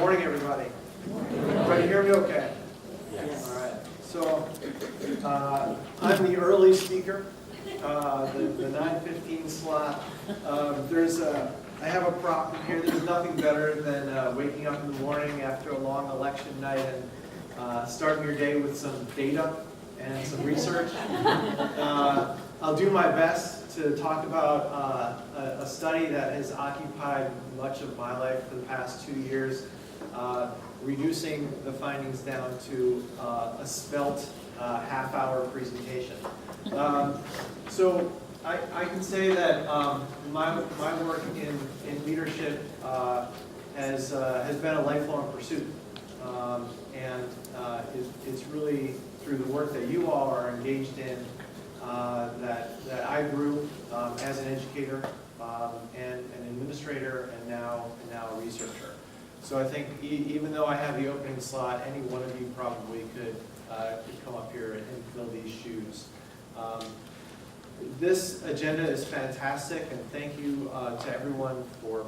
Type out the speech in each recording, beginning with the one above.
Morning, everybody. Everybody hear me okay? Yes. All right. So I'm the early speaker, the 9:15 slot. I have a problem here. There's nothing better than waking up in the morning after a long election night and starting your day with some data and some research. I'll do my best to talk about a study that has occupied much of my life for the past 2 years, reducing the findings down to a svelte half-hour presentation. So I can say that my work in leadership has been a lifelong pursuit, and it's really through the work that you all are engaged in that I grew as an educator and an administrator and now a researcher. So I think even though I have the opening slot, any one of you probably could come up here and fill these shoes. This agenda is fantastic, and thank you to everyone for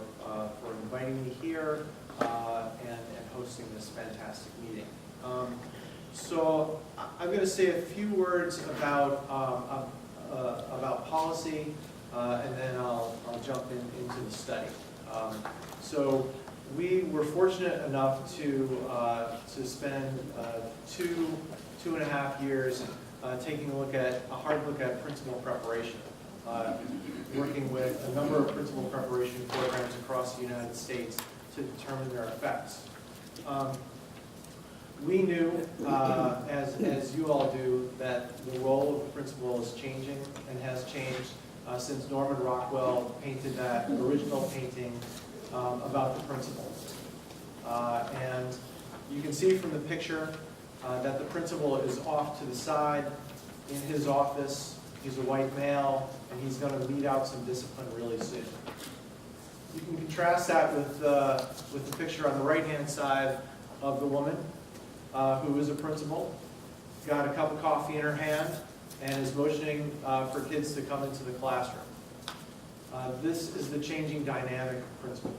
inviting me here and hosting this fantastic meeting. So I'm going to say a few words about policy, and then I'll jump into the study. So we were fortunate enough to spend 2.5 years taking a hard look at principal preparation, working with a number of principal preparation programs across the United States to determine their effects. We knew, as you all do, that the role of the principal is changing and has changed since Norman Rockwell painted that original painting about the principal. And you can see from the picture that the principal is off to the side in his office. He's a white male, and he's going to mete out some discipline really soon. You can contrast that with the picture on the right-hand side of the woman who is a principal, got a cup of coffee in her hand, and is motioning for kids to come into the classroom. This is the changing dynamic of principals.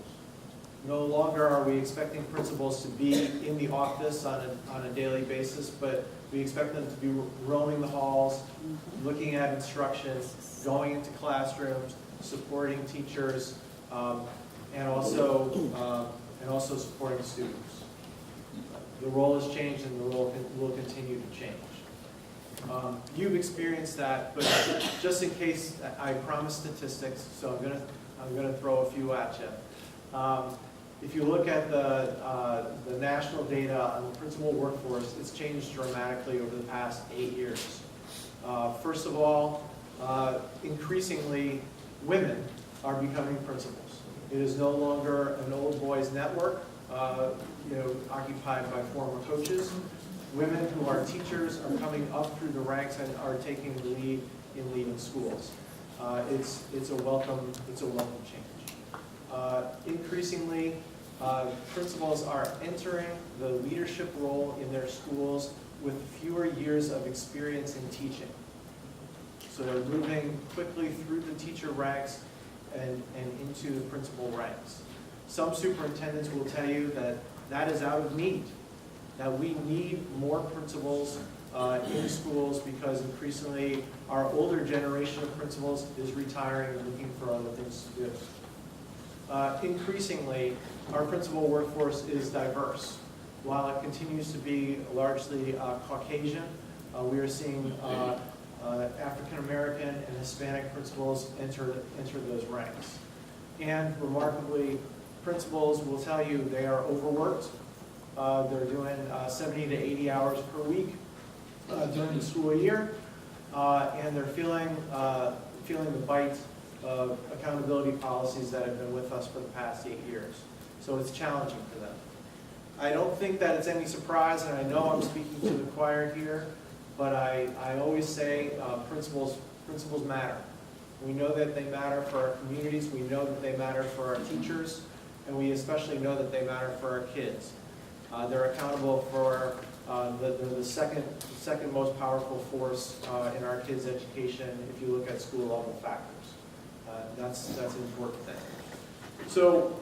No longer are we expecting principals to be in the office on a daily basis, but we expect them to be roaming the halls, looking at instruction, going into classrooms, supporting teachers, and also supporting students. The role has changed, and the role will continue to change. You've experienced that, but just in case, I promised statistics, so I'm gonna throw a few at you. If you look at the national data on the principal workforce, it's changed dramatically over the past 8 years. First of all, increasingly, women are becoming principals. It is no longer an old boys network, occupied by former coaches. Women who are teachers are coming up through the ranks and are taking the lead in leading schools. It's a welcome change. Increasingly, principals are entering the leadership role in their schools with fewer years of experience in teaching. So they're moving quickly through the teacher ranks and into the principal ranks. Some superintendents will tell you that is out of need, that we need more principals in schools because increasingly our older generation of principals is retiring and looking for other things to do. Increasingly, our principal workforce is diverse. While it continues to be largely Caucasian, we are seeing African American and Hispanic principals enter those ranks. And remarkably, principals will tell you they are overworked. They're doing 70 to 80 hours per week during the school year, and they're feeling the bite of accountability policies that have been with us for the past 8 years. So it's challenging for them. I don't think that it's any surprise, and I know I'm speaking to the choir here, but I always say principals matter. We know that they matter for our communities, we know that they matter for our teachers, and we especially know that they matter for our kids. They're accountable for the second most powerful force in our kids' education if you look at school level factors. That's an important thing. So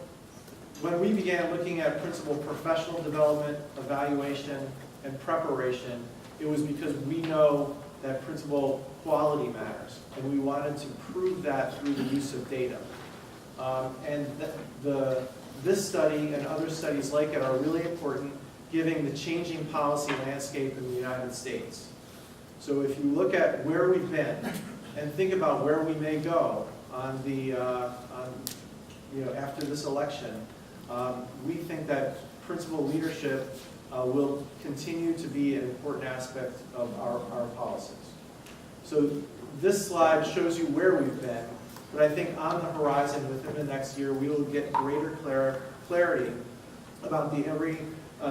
when we began looking at principal professional development, evaluation, and preparation, it was because we know that principal quality matters, and we wanted to prove that through the use of data. This study and other studies like it are really important, given the changing policy landscape in the United States. So if you look at where we've been and think about where we may go on the, after this election, we think that principal leadership will continue to be an important aspect of our policies. So this slide shows you where we've been, but I think on the horizon within the next year, we will get greater clarity about the Every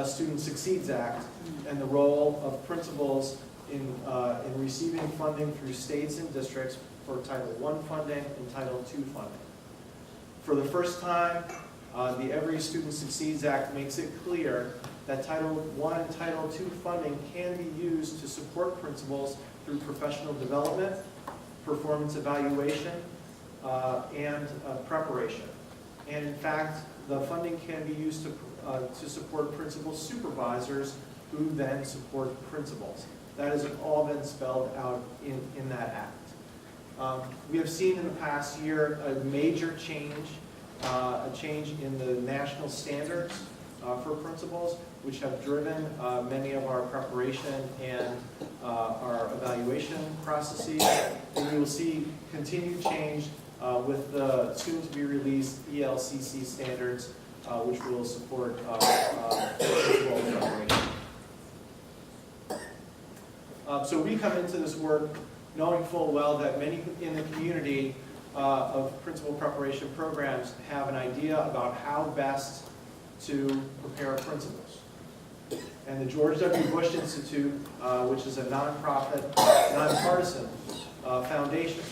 Student Succeeds Act and the role of principals in receiving funding through states and districts for Title I funding and Title II funding. For the first time, the Every Student Succeeds Act makes it clear that Title I and Title II funding can be used to support principals through professional development, performance evaluation, and preparation. And in fact, the funding can be used to support principal supervisors who then support principals. That has all been spelled out in that act. We have seen in the past year a major change, a change in the national standards for principals, which have driven many of our preparation and our evaluation processes. And we will see continued change with the soon-to-be-released ELCC standards, which will support principal preparation. So we come into this work knowing full well that many in the community of principal preparation programs have an idea about how best to prepare principals. And the George W. Bush Institute, which is a nonprofit, nonpartisan foundation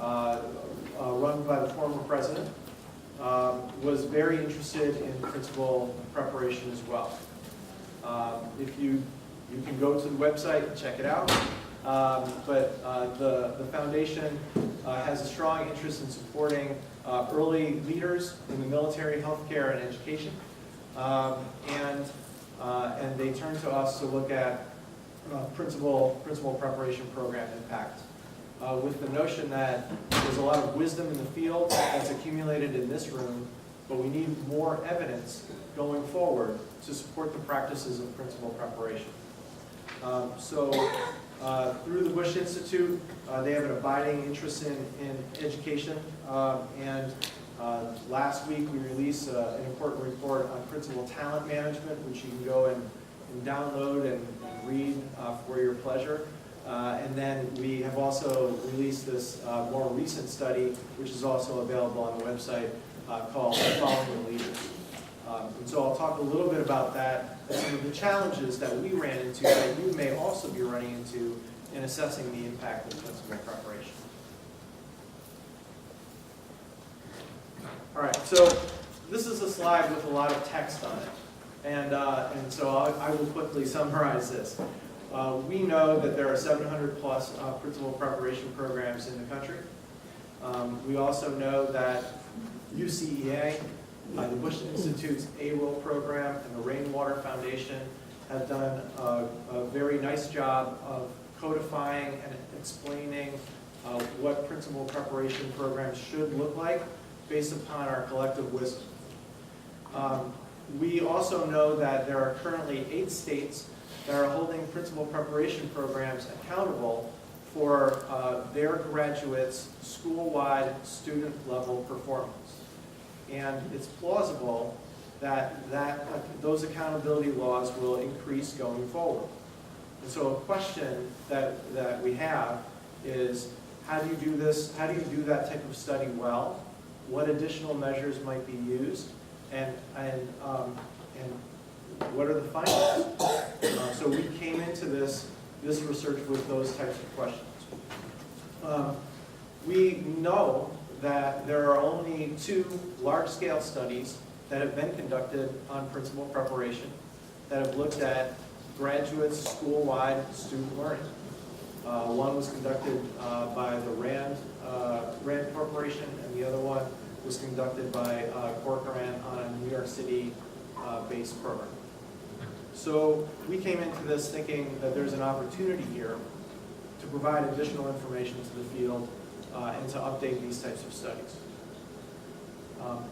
run by the former president, was very interested in principal preparation as well. If you can go to the website and check it out, but the foundation has a strong interest in supporting early leaders in the military, healthcare, and education. And they turn to us to look at principal preparation program impact, with the notion that there's a lot of wisdom in the field that's accumulated in this room, but we need more evidence going forward to support the practices of principal preparation. Through the Bush Institute, they have an abiding interest in education, and last week we released an important report on principal talent management, which you can go and download and read for your pleasure. And then we have also released this more recent study, which is also available on the website, called Following the Leaders. And so I'll talk a little bit about that and some of the challenges that we ran into that you may also be running into in assessing the impact of principal preparation. All right, so this is a slide with a lot of text on it. And so I will quickly summarize this. We know that there are 700 plus principal preparation programs in the country. We also know that UCEA, the Bush Institute's A-Roll program, and the Rainwater Foundation have done a very nice job of codifying and explaining what principal preparation programs should look like based upon our collective wisdom. We also know that there are currently 8 states that are holding principal preparation programs accountable for their graduates' school-wide student-level performance. And it's plausible that those accountability laws will increase going forward. And so a question that we have is, how do you do this? How do you do that type of study well? What additional measures might be used? And what are the findings? So we came into this research with those types of questions. We know that there are only 2 large-scale studies that have been conducted on principal preparation that have looked at graduates' school-wide student learning. One was conducted by the RAND Corporation, and the other one was conducted by Corcoran on a New York City-based program. So we came into this thinking that there's an opportunity here to provide additional information to the field and to update these types of studies.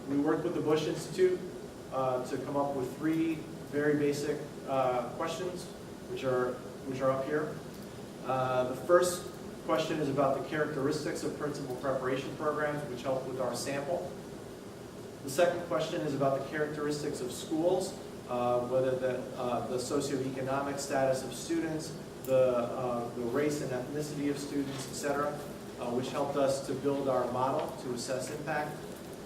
We worked with the Bush Institute to come up with 3 very basic questions, which are up here. The first question is about the characteristics of principal preparation programs, which help with our sample. The second question is about the characteristics of schools, whether the socioeconomic status of students, the race and ethnicity of students, etc., which helped us to build our model to assess impact.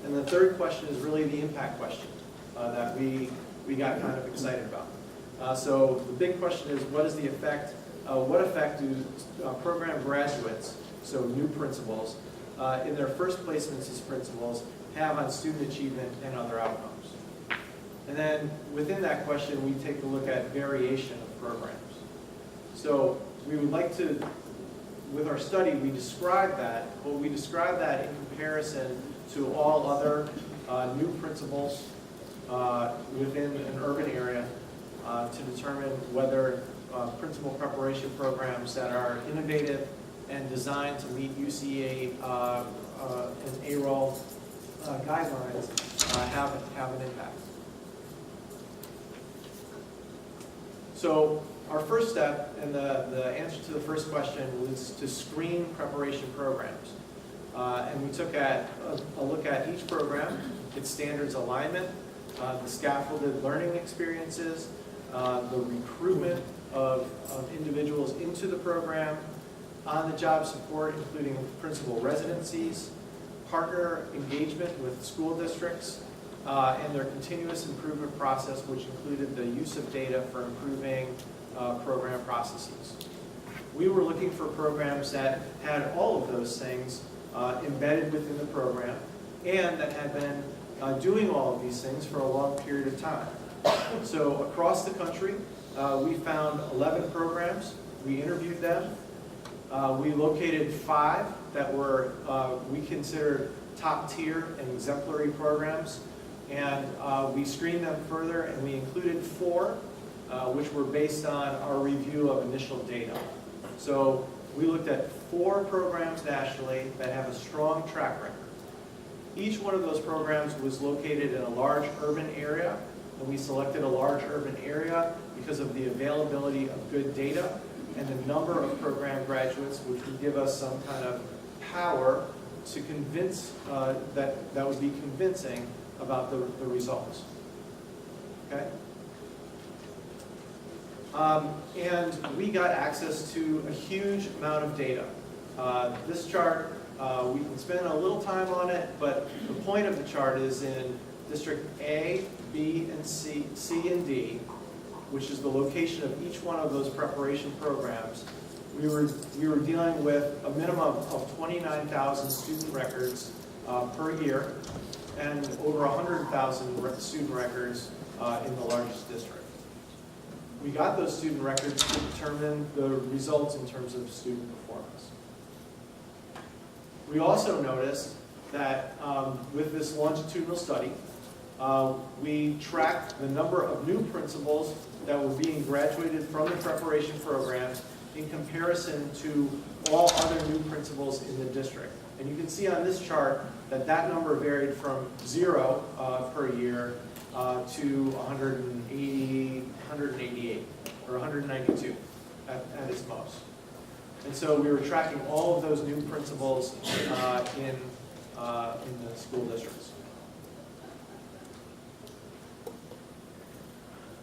And the third question is really the impact question that we got kind of excited about. So the big question is, what is the effect? What effect do program graduates, so new principals, in their first placements as principals, have on student achievement and other outcomes? And then within that question, we take a look at variation of programs. So we would like to, with our study, we describe that, but we describe that in comparison to all other new principals within an urban area to determine whether principal preparation programs that are innovative and designed to meet UCA and AROL guidelines have an impact. So our first step, and the answer to the first question, was to screen preparation programs. And we took a look at each program, its standards alignment, the scaffolded learning experiences, the recruitment of individuals into the program, on-the-job support, including principal residencies, partner engagement with school districts, and their continuous improvement process, which included the use of data for improving program processes. We were looking for programs that had all of those things embedded within the program and that had been doing all of these things for a long period of time. So across the country, we found 11 programs. We interviewed them. We located 5 that were we considered top tier and exemplary programs. And we screened them further, and we included 4, which were based on our review of initial data. So we looked at 4 programs nationally that have a strong track record. Each one of those programs was located in a large urban area, and we selected a large urban area because of the availability of good data and the number of program graduates, which would give us some kind of power to convince, that would be convincing about the results. Okay? And we got access to a huge amount of data. This chart, we can spend a little time on it, but the point of the chart is in District A, B, and C, and D, which is the location of each one of those preparation programs. We were dealing with a minimum of 29,000 student records per year, and over 100,000 student records in the largest district. We got those student records to determine the results in terms of student performance. We also noticed that with this longitudinal study, we tracked the number of new principals that were being graduated from the preparation programs in comparison to all other new principals in the district. And you can see on this chart that that number varied from 0 per year to 180, 188, or 192 at its most. And so we were tracking all of those new principals in the school districts.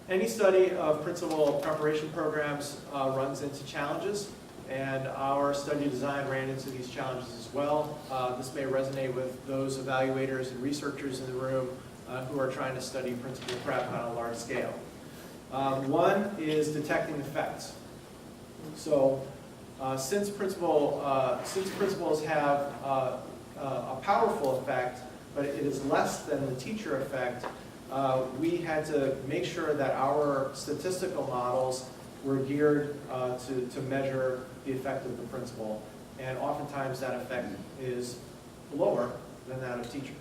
Any study of principal preparation programs runs into challenges, and our study design ran into these challenges as well. This may resonate with those evaluators and researchers in the room who are trying to study principal prep on a large scale. One is detecting effects. So since principals have a powerful effect, but it is less than the teacher effect, we had to make sure that our statistical models were geared to measure the effect of the principal. And oftentimes that effect is lower than that of teachers.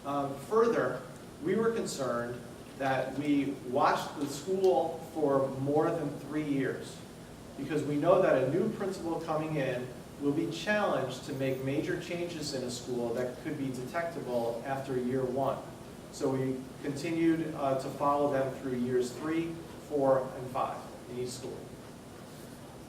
Further, we were concerned that we watched the school for more than 3 years, because we know that a new principal coming in will be challenged to make major changes in a school that could be detectable after year 1. So we continued to follow them through years 3, 4, and 5 in each school.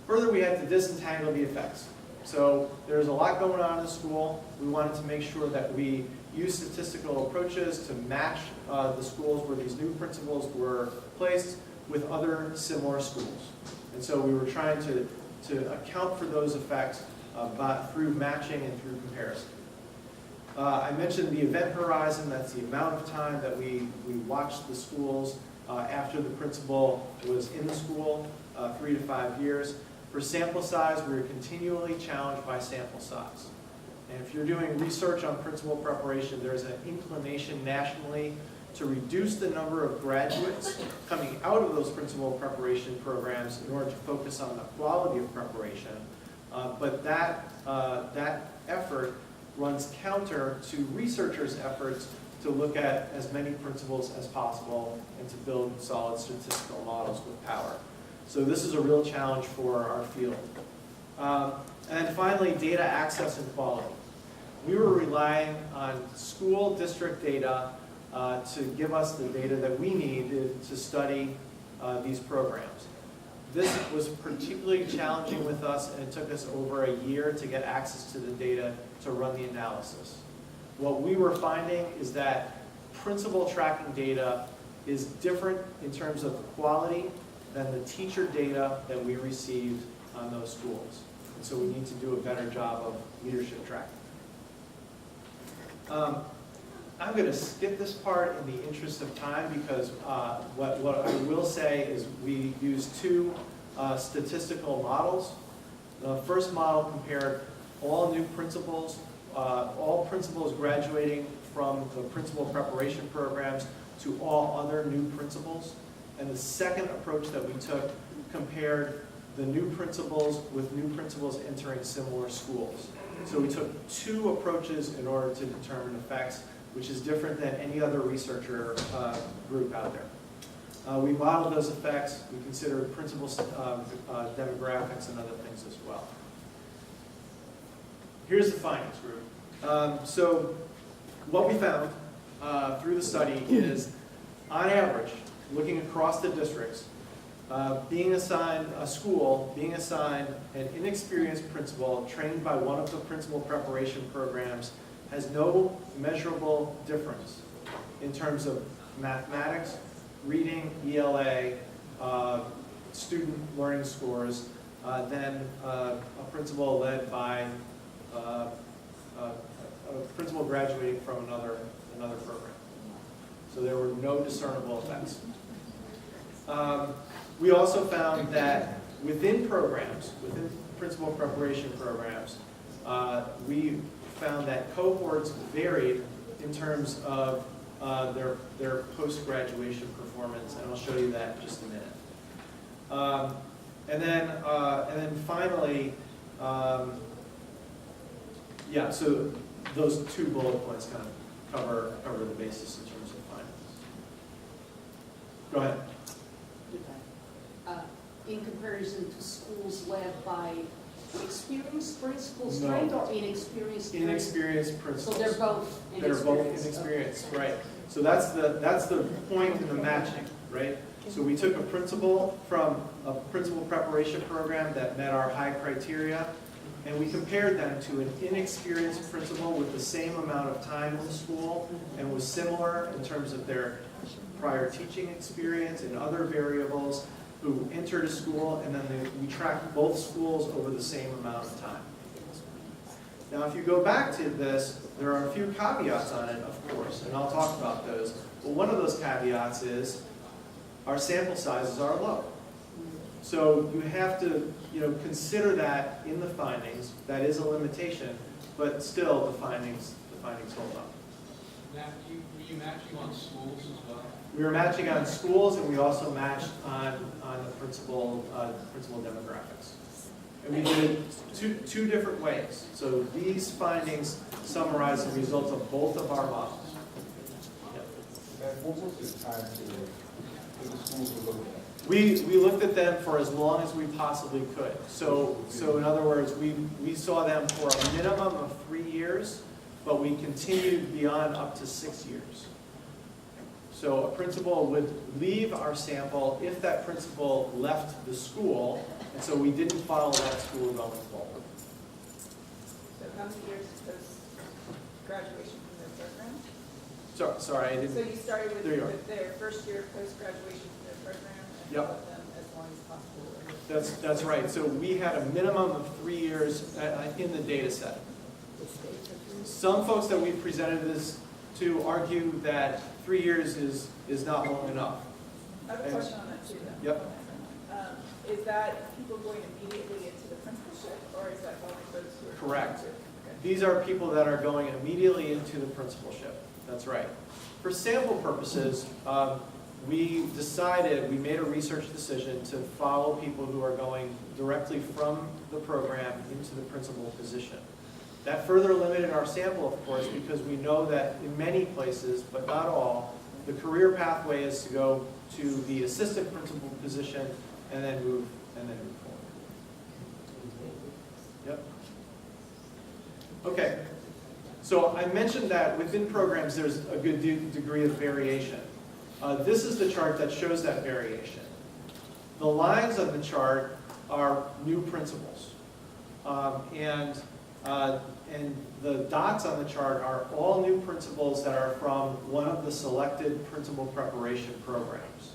Further, we had to disentangle the effects. So there's a lot going on in the school. We wanted to make sure that we use statistical approaches to match the schools where these new principals were placed with other similar schools. And so we were trying to account for those effects through matching and through comparison. I mentioned the event horizon. That's the amount of time that we watched the schools after the principal was in the school, 3 to 5 years. For sample size, we were continually challenged by sample size. And if you're doing research on principal preparation, there's an inclination nationally to reduce the number of graduates coming out of those principal preparation programs in order to focus on the quality of preparation. But that effort runs counter to researchers' efforts to look at as many principals as possible and to build solid statistical models with power. So this is a real challenge for our field. And finally, data access and quality. We were relying on school district data to give us the data that we needed to study these programs. This was particularly challenging with us, and it took us over a year to get access to the data to run the analysis. What we were finding is that principal tracking data is different in terms of quality than the teacher data that we received on those schools. And so we need to do a better job of leadership tracking. I'm going to skip this part in the interest of time because what I will say is we use 2 statistical models. The first model compared all new principals, all principals graduating from the principal preparation programs to all other new principals. And the second approach that we took compared the new principals with new principals entering similar schools. So we took 2 approaches in order to determine effects, which is different than any other researcher group out there. We modeled those effects. We considered principal demographics and other things as well. Here's the findings group. So what we found through the study is, on average, looking across the districts, being assigned an inexperienced principal trained by one of the principal preparation programs has no measurable difference in terms of mathematics, reading, ELA, student learning scores than a principal led by a principal graduating from another program. So there were no discernible effects. We also found that within programs, within principal preparation programs, we found that cohorts varied in terms of their post-graduation performance, and I'll show you that in just a minute. And then finally, so those 2 bullet points kind of cover the basis in terms of findings. Go ahead. In comparison to schools led by experienced principals trained or inexperienced? Inexperienced principals. So they're both inexperienced. They're both inexperienced, right. So that's the point in the matching, right? So we took a principal from a principal preparation program that met our high criteria, and we compared them to an inexperienced principal with the same amount of time in the school and was similar in terms of their prior teaching experience and other variables, who entered a school, and then we tracked both schools over the same amount of time. Now, if you go back to this, there are a few caveats on it, of course, and I'll talk about those. But one of those caveats is our sample sizes are low. So you have to consider that in the findings. That is a limitation, but still the findings hold up. Matt, were you matching on schools as well? We were matching on schools, and we also matched on the principal demographics. And we did it two different ways. So these findings summarize the results of both of our models. And what was the time period that the schools were looking at? We looked at them for as long as we possibly could. So in other words, we saw them for a minimum of 3 years, but we continued beyond up to 6 years. So a principal would leave our sample if that principal left the school, and so we didn't follow that school going forward. So how many years post-graduation from their program? Sorry, I So didn't. you started There you are. with their first year post-graduation from their program and Yep. followed them as long as possible? That's right. So we had a minimum of 3 years in the data set. Some folks that we presented this to argue that 3 years is not long enough. I have a question on that too, then. Yep. Is that people going immediately into the principalship, or is that only those who are? Correct. Okay. These are people that are going immediately into the principalship. That's right. For sample purposes, we made a research decision to follow people who are going directly from the program into the principal position. That further limited our sample, of course, because we know that in many places, but not all, the career pathway is to go to the assistant principal position and then move forward. Yep. Okay. So I mentioned that within programs there's a good degree of variation. This is the chart that shows that variation. The lines of the chart are new principals. And the dots on the chart are all new principals that are from one of the selected principal preparation programs.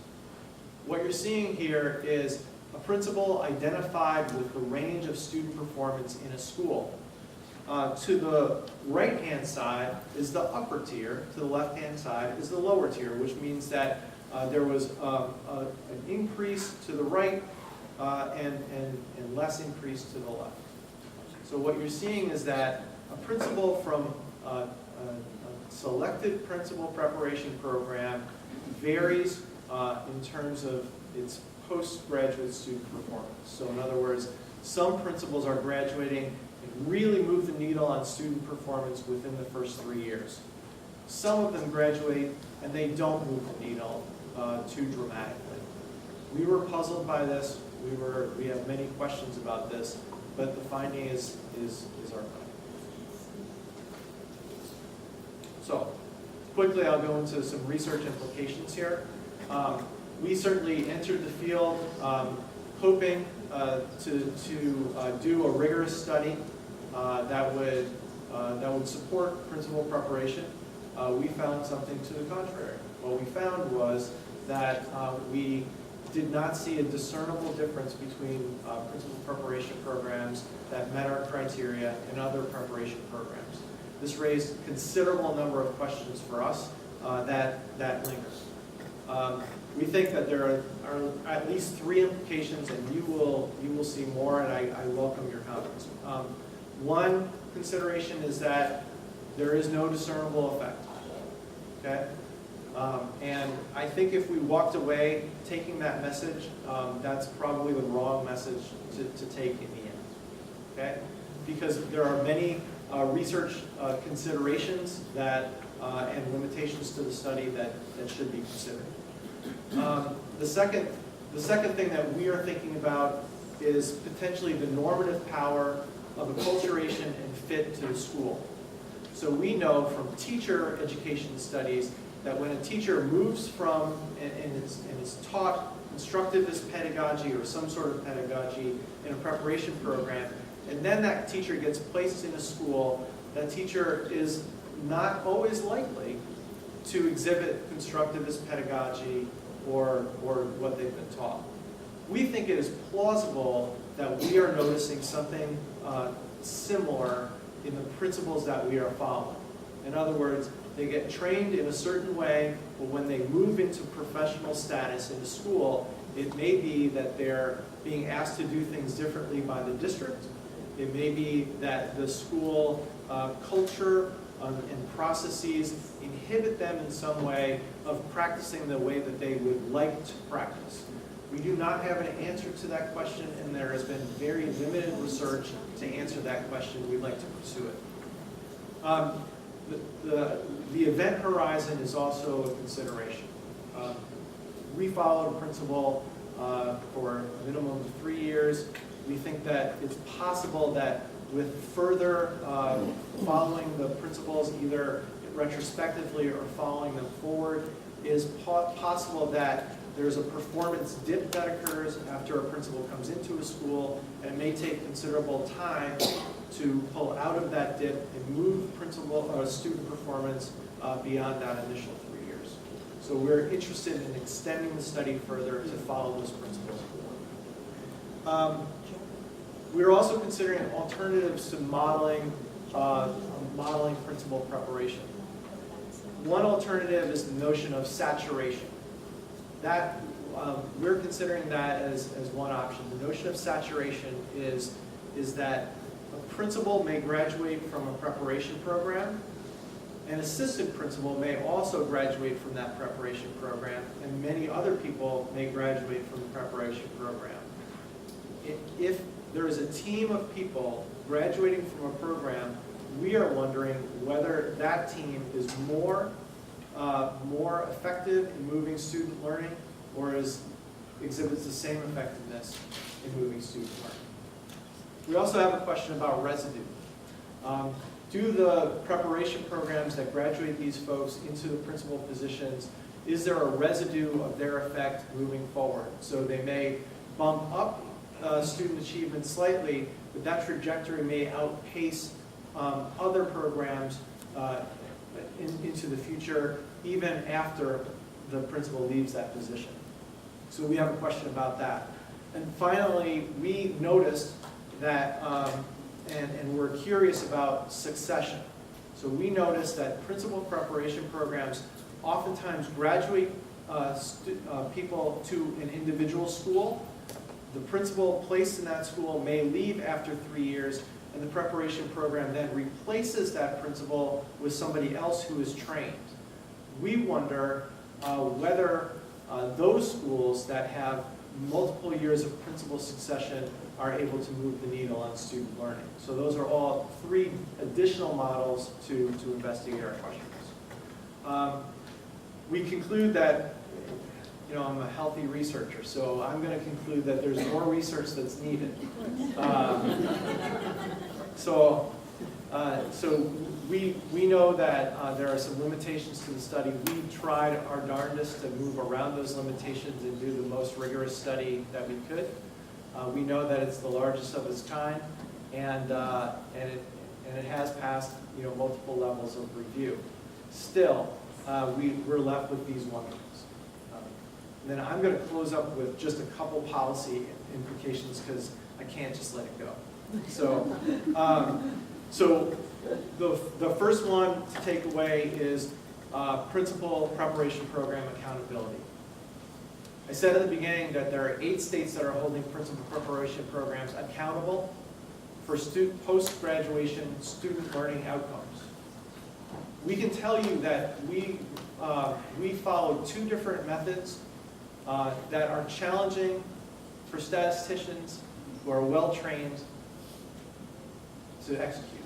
What you're seeing here is a principal identified with the range of student performance in a school. To the right-hand side is the upper tier, to the left-hand side is the lower tier, which means that there was an increase to the right and less increase to the left. So what you're seeing is that a principal from a selected principal preparation program varies in terms of its postgraduate student performance. So in other words, some principals are graduating and really move the needle on student performance within the first 3 years. Some of them graduate and they don't move the needle too dramatically. We were puzzled by this. We have many questions about this, but the finding is our finding. So, quickly I'll go into some research implications here. We certainly entered the field hoping to do a rigorous study that would support principal preparation. We found something to the contrary. What we found was that we did not see a discernible difference between principal preparation programs that met our criteria and other preparation programs. This raised a considerable number of questions for us that linger. We think that there are at least 3 implications, and you will see more, and I welcome your comments. One consideration is that there is no discernible effect. Okay? And I think if we walked away taking that message, that's probably the wrong message to take in the end. Okay? Because there are many research considerations that and limitations to the study that should be considered. The second thing that we are thinking about is potentially the normative power of acculturation and fit to the school. So we know from teacher education studies that when a teacher moves from and is taught constructivist pedagogy or some sort of pedagogy in a preparation program, and then that teacher gets placed in a school, that teacher is not always likely to exhibit constructivist pedagogy or what they've been taught. We think it is plausible that we are noticing something similar in the principles that we are following. In other words, they get trained in a certain way, but when they move into professional status in the school, it may be that they're being asked to do things differently by the district. It may be that the school culture and processes inhibit them in some way of practicing the way that they would like to practice. We do not have an answer to that question, and there has been very limited research to answer that question. We'd like to pursue it. The event horizon is also a consideration. We followed a principal for a minimum of 3 years. We think that it's possible that with further following the principals, either retrospectively or following them forward, is possible that there's a performance dip that occurs after a principal comes into a school, and it may take considerable time to pull out of that dip and move principal or student performance beyond that initial 3 years. So we're interested in extending the study further to follow those principles forward. We're also considering alternatives to modeling principal preparation. One alternative is the notion of saturation. That we're considering that as one option. The notion of saturation is that a principal may graduate from a preparation program. An assistant principal may also graduate from that preparation program, and many other people may graduate from the preparation program. If there is a team of people graduating from a program, we are wondering whether that team is more effective in moving student learning, or exhibits the same effectiveness in moving student learning. We also have a question about residue. Do the preparation programs that graduate these folks into the principal positions, is there a residue of their effect moving forward? So they may bump up student achievement slightly, but that trajectory may outpace other programs into the future, even after the principal leaves that position. So we have a question about that. And finally, we noticed that, and we're curious about succession. So we noticed that principal preparation programs oftentimes graduate people to an individual school. The principal placed in that school may leave after 3 years, and the preparation program then replaces that principal with somebody else who is trained. We wonder whether those schools that have multiple years of principal succession are able to move the needle on student learning. So those are all 3 additional models to investigate our questions. We conclude that, I'm a healthy researcher, so I'm going to conclude that there's more research that's needed. So we know that there are some limitations to the study. We tried our darndest to move around those limitations and do the most rigorous study that we could. We know that it's the largest of its kind, and it has passed multiple levels of review. Still, we're left with these wonderments. And then I'm going to close up with just a couple policy implications, because I can't just let it go. So the first one to take away is principal preparation program accountability. I said at the beginning that there are 8 states that are holding principal preparation programs accountable for post-graduation student learning outcomes. We can tell you that we followed 2 different methods that are challenging for statisticians who are well-trained to execute.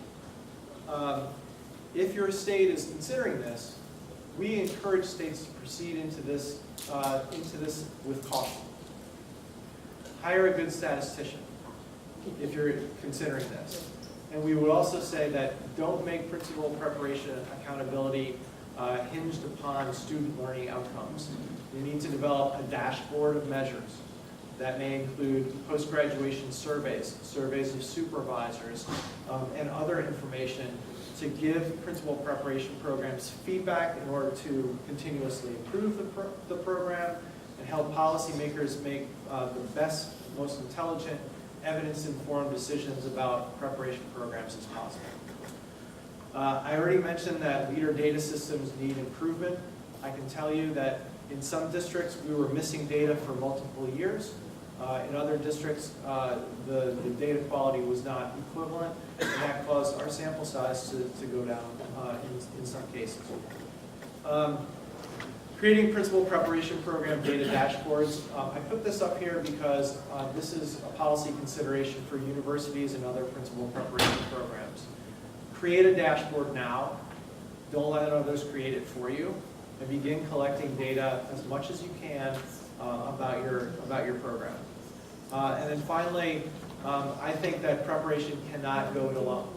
If your state is considering this, we encourage states to proceed into this with caution. Hire a good statistician if you're considering this. And we would also say that don't make principal preparation accountability hinged upon student learning outcomes. You need to develop a dashboard of measures that may include post-graduation surveys, surveys of supervisors, and other information to give principal preparation programs feedback in order to continuously improve the program and help policymakers make the best, most intelligent, evidence-informed decisions about preparation programs as possible. I already mentioned that leader data systems need improvement. I can tell you that in some districts we were missing data for multiple years. In other districts, the data quality was not equivalent, and that caused our sample size to go down in some cases. Creating principal preparation program data dashboards. I put this up here because this is a policy consideration for universities and other principal preparation programs. Create a dashboard now. Don't let others create it for you, and begin collecting data as much as you can about your program. And then finally, I think that preparation cannot go it alone.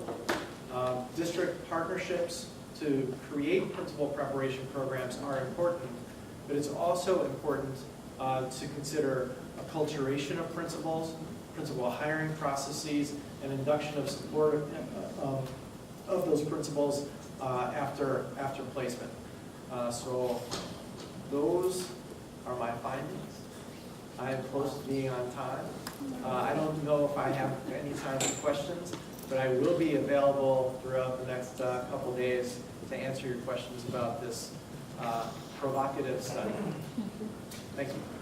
District partnerships to create principal preparation programs are important, but it's also important to consider acculturation of principals, principal hiring processes, and induction of support of those principals after placement. So those are my findings. I am close to being on time. I don't know if I have any time for questions, but I will be available throughout the next couple days to answer your questions about this provocative study. Thank you.